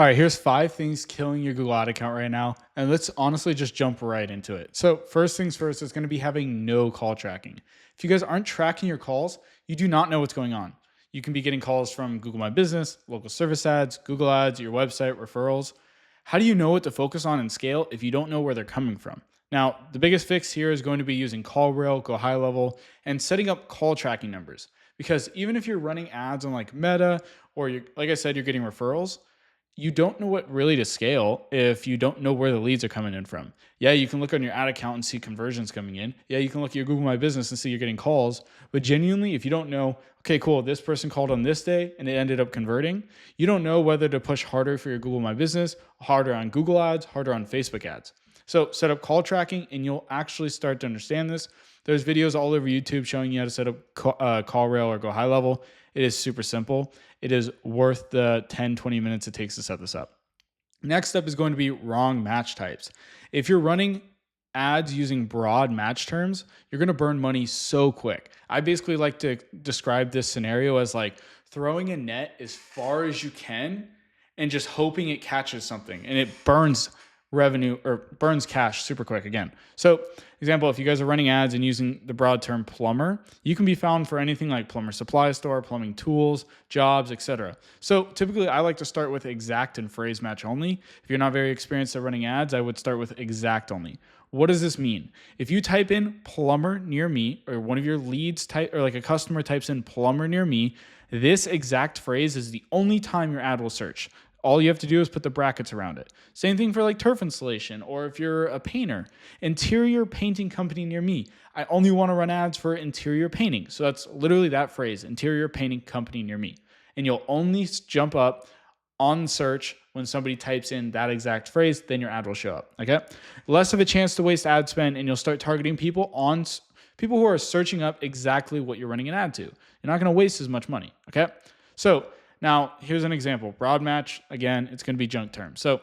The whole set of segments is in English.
All right, here's 5 things killing your Google Ad account right now. And let's honestly just jump right into it. So, first things first is going to be having no call tracking. If you guys aren't tracking your calls, you do not know what's going on. You can be getting calls from Google My Business, local service ads, Google Ads, your website, referrals. How do you know what to focus on and scale if you don't know where they're coming from? Now, the biggest fix here is going to be using call rail, go high level, and setting up call tracking numbers. Because even if you're running ads on like Meta or you're, like I said, you're getting referrals, you don't know what really to scale if you don't know where the leads are coming in from. Yeah, you can look on your ad account and see conversions coming in. Yeah, you can look at your Google My Business and see you're getting calls. But genuinely, if you don't know, okay, cool, this person called on this day and it ended up converting, you don't know whether to push harder for your Google My Business, harder on Google ads, harder on Facebook ads. So set up call tracking and you'll actually start to understand this. There's videos all over YouTube showing you how to set up call rail or go high level. It is super simple. It is worth the 10, 20 minutes it takes to set this up. Next up is going to be wrong match types. If you're running ads using broad match terms, you're going to burn money so quick. I basically like to describe this scenario as like throwing a net as far as you can and just hoping it catches something, and it burns revenue or burns cash super quick again. So example, if you guys are running ads and using the broad term plumber, you can be found for anything like plumber supply store, plumbing tools, jobs, etc. So typically I like to start with exact and phrase match only. If you're not very experienced at running ads, I would start with exact only. What does this mean? If you type in plumber near me, or one of your leads type, or like a customer types in plumber near me, this exact phrase is the only time your ad will search. All you have to do is put the brackets around it. Same thing for like turf installation, or if you're a painter, interior painting company near me. I only want to run ads for interior painting. So that's literally that phrase, interior painting company near me. And you'll only jump up on search when somebody types in that exact phrase, then your ad will show up. Okay. Less of a chance to waste ad spend, and you'll start targeting people who are searching up exactly what you're running an ad to. You're not going to waste as much money. Okay. So now, here's an example. Broad match, again, it's going to be junk term. So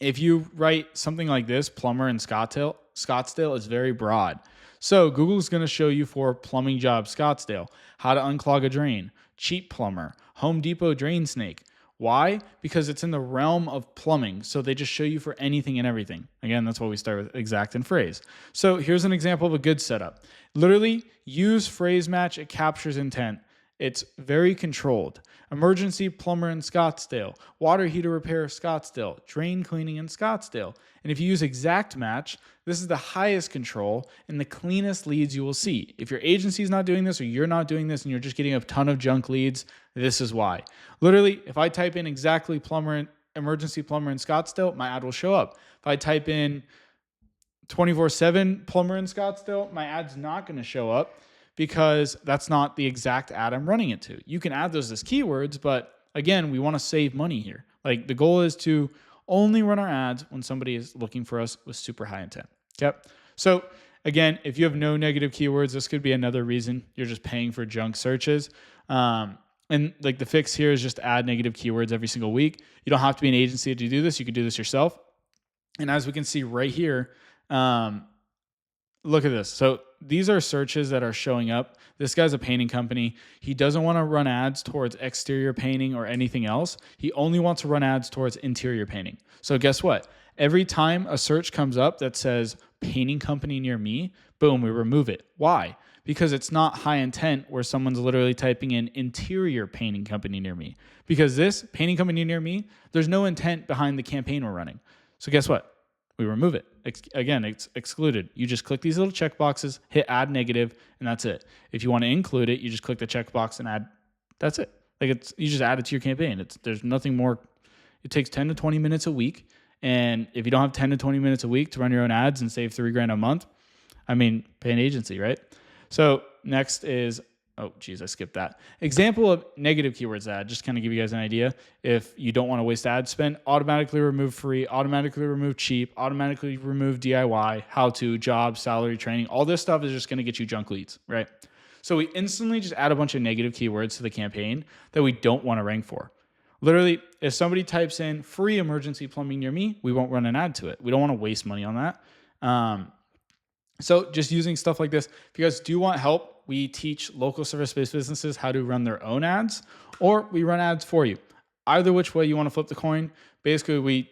if you write something like this, plumber in Scottsdale is very broad. So Google is going to show you for plumbing job Scottsdale, how to unclog a drain, cheap plumber, Home Depot drain snake. Why? Because it's in the realm of plumbing. So they just show you for anything and everything. Again, that's why we start with exact and phrase. So here's an example of a good setup. Literally, use phrase match. It captures intent. It's very controlled. Emergency plumber in Scottsdale, water heater repair Scottsdale, drain cleaning in Scottsdale. And if you use exact match, this is the highest control and the cleanest leads you will see. If your agency is not doing this or you're not doing this and you're just getting a ton of junk leads, this is why. Literally, if I type in exactly emergency plumber in Scottsdale, my ad will show up. If I type in 24/7 plumber in Scottsdale, my ad's not going to show up, because that's not the exact ad I'm running it to. You can add those as keywords, but again, we want to save money here. Like the goal is to only run our ads when somebody is looking for us with super high intent. Okay. So again, if you have no negative keywords, this could be another reason you're just paying for junk searches. And like the fix here is just add negative keywords every single week. You don't have to be an agency to do this. You can do this yourself. And as we can see right here, look at this. So these are searches that are showing up. This guy's a painting company. He doesn't want to run ads towards exterior painting or anything else. He only wants to run ads towards interior painting. So guess what? Every time a search comes up that says painting company near me, boom, we remove it. Why? Because it's not high intent where someone's literally typing in interior painting company near me. Because this painting company near me, there's no intent behind the campaign we're running. So guess what? We remove it. Again, it's excluded. You just click these little check boxes, hit add negative, and that's it. If you want to include it, you just click the checkbox and add. That's it. Like you just add it to your campaign. There's nothing more. It takes 10 to 20 minutes a week. And if you don't have 10 to 20 minutes a week to run your own ads and save $3,000 a month, I mean, pay an agency, right? So next is, oh, geez, I skipped that. Example of negative keywords ad, just kind of give you guys an idea. If you don't want to waste ad spend, automatically remove free, automatically remove cheap, automatically remove DIY, how to, job, salary, training. All this stuff is just going to get you junk leads, right? So we instantly just add a bunch of negative keywords to the campaign that we don't want to rank for. Literally, if somebody types in free emergency plumbing near me, we won't run an ad to it. We don't want to waste money on that. So just using stuff like this. If you guys do want help, we teach local service-based businesses how to run their own ads, or we run ads for you. Either which way you want to flip the coin, basically we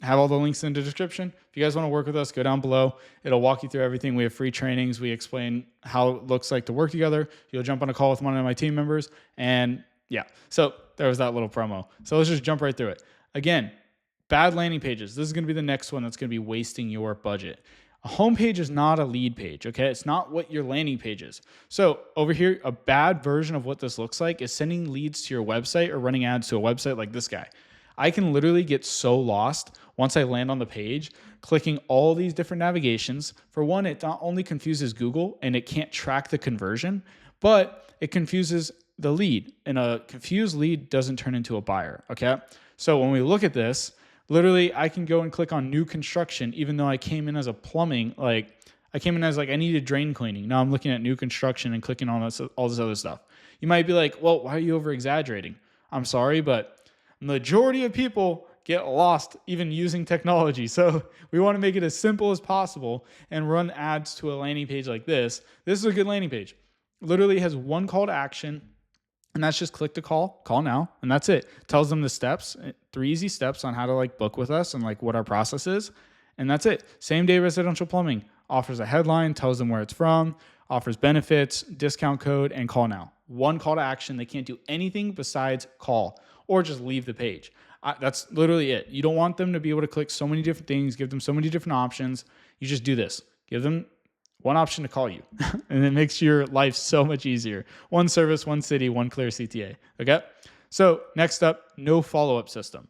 have all the links in the description. If you guys want to work with us, go down below. It'll walk you through everything. We have free trainings. We explain how it looks like to work together. You'll jump on a call with one of my team members. And yeah, so there was that little promo. So let's just jump right through it. Again, bad landing pages. This is going to be the next one that's going to be wasting your budget. A homepage is not a lead page, okay? It's not what your landing page is. So over here, a bad version of what this looks like is sending leads to your website or running ads to a website like this guy. I can literally get so lost once I land on the page, clicking all these different navigations. For one, it not only confuses Google and it can't track the conversion, but it confuses the lead. And a confused lead doesn't turn into a buyer, okay? So when we look at this, literally, I can go and click on new construction, even though I came in as a plumbing, I needed drain cleaning. Now I'm looking at new construction and clicking on all this other stuff. You might be like, well, why are you over exaggerating? I'm sorry, but majority of people get lost even using technology. So we want to make it as simple as possible and run ads to a landing page like this. This is a good landing page. Literally has one call to action. And that's just click to call now, and that's it. Tells them the steps, 3 easy steps on how to book with us and what our process is. And that's it. Same day residential plumbing offers a headline, tells them where it's from, offers benefits, discount code, and call now. One call to action. They can't do anything besides call or just leave the page. That's literally it. You don't want them to be able to click so many different things, give them so many different options. You just do this. Give them one option to call you, and it makes your life so much easier. One service, one city, one clear CTA, okay? So next up, no follow-up system.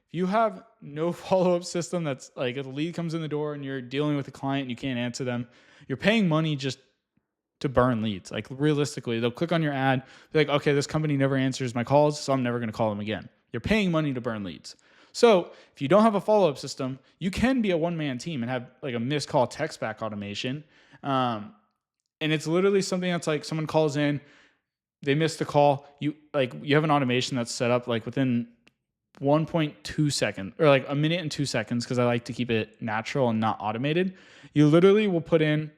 If you have no follow-up system that's if a lead comes in the door and you're dealing with a client and you can't answer them, you're paying money just to burn leads. Realistically, they'll click on your ad, be like, okay, this company never answers my calls, so I'm never gonna call them again. You're paying money to burn leads. So if you don't have a follow-up system, you can be a one-man team and have a missed call text back automation. And it's literally something that's someone calls in, they missed the call. You have an automation that's set up within 1.2 seconds or a minute and 2 seconds, because I like to keep it natural and not automated. You literally will put in,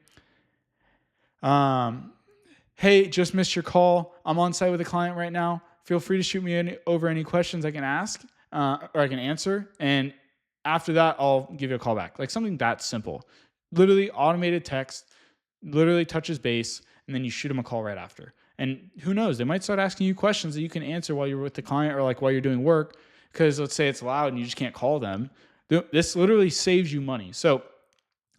hey, just missed your call. I'm on site with a client right now. Feel free to shoot me over any questions I can ask or I can answer. And after that, I'll give you a call back. Something that simple. Literally automated text, literally touches base, and then you shoot them a call right after. And who knows, they might start asking you questions that you can answer while you're with the client or while you're doing work, because let's say it's loud and you just can't call them. This literally saves you money. So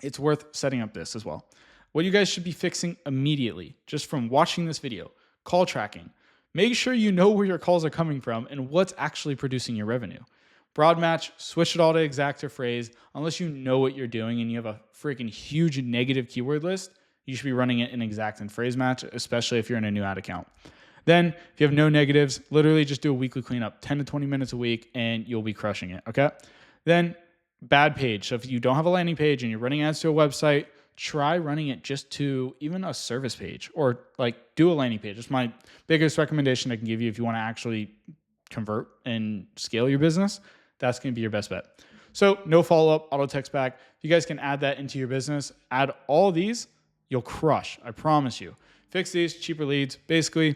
it's worth setting up this as well. What you guys should be fixing immediately, just from watching this video, call tracking. Make sure you know where your calls are coming from and what's actually producing your revenue. Broad match, switch it all to exact or phrase. Unless you know what you're doing and you have a freaking huge negative keyword list, you should be running it in exact and phrase match, especially if you're in a new ad account. Then if you have no negatives, literally just do a weekly cleanup, 10 to 20 minutes a week, and you'll be crushing it, okay? Then bad page. So if you don't have a landing page and you're running ads to a website, try running it just to even a service page, or do a landing page. It's my biggest recommendation I can give you if you want to actually convert and scale your business. That's going to be your best bet. So no follow-up, auto text back. If you guys can add that into your business, add all these, you'll crush. I promise you. Fix these, cheaper leads. Basically,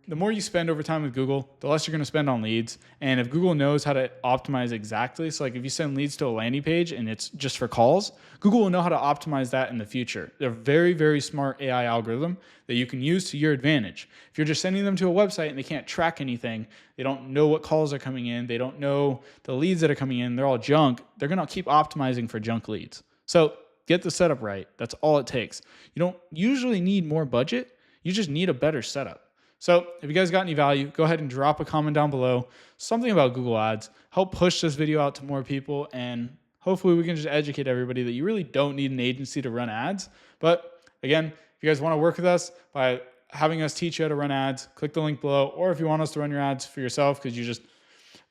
the more you spend over time with Google, the less you're going to spend on leads. And if Google knows how to optimize exactly, so if you send leads to a landing page and it's just for calls, Google will know how to optimize that in the future. They're a very, very smart AI algorithm that you can use to your advantage. If you're just sending them to a website and they can't track anything, they don't know what calls are coming in, they don't know the leads that are coming in, they're all junk, they're going to keep optimizing for junk leads. So get the setup right. That's all it takes. You don't usually need more budget. You just need a better setup. So if you guys got any value, go ahead and drop a comment down below, something about Google Ads, help push this video out to more people, and hopefully we can just educate everybody that you really don't need an agency to run ads. But again, if you guys want to work with us by having us teach you how to run ads, click the link below, or if you want us to run your ads for yourself because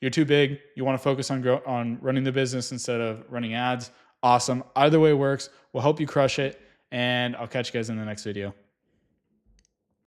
you're too big, you want to focus on running the business instead of running ads, awesome. Either way works. We'll help you crush it, and I'll catch you guys in the next video.